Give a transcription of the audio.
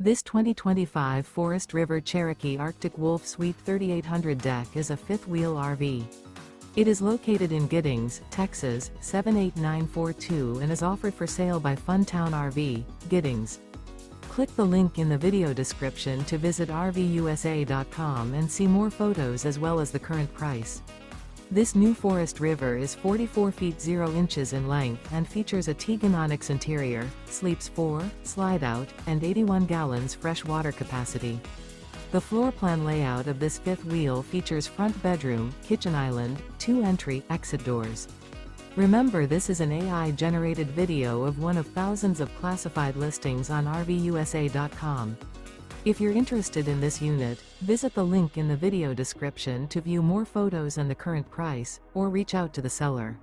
This 2025 Forest River Cherokee Arctic Wolf Suite 3800 deck is a fifth-wheel RV. It is located in Giddings, Texas, 78942 and is offered for sale by Funtown RV, Giddings. Click the link in the video description to visit RVUSA.com and see more photos as well as the current price. This new Forest River is 44 feet 0 inches in length and features a TEAGAN ONYX interior, sleeps 4, slide-out, and 81 gallons fresh water capacity. The floor plan layout of this fifth wheel features front bedroom, kitchen island, 2 entry/exit doors. Remember, this is an AI-generated video of one of thousands of classified listings on RVUSA.com. If you're interested in this unit, visit the link in the video description to view more photos and the current price, or reach out to the seller.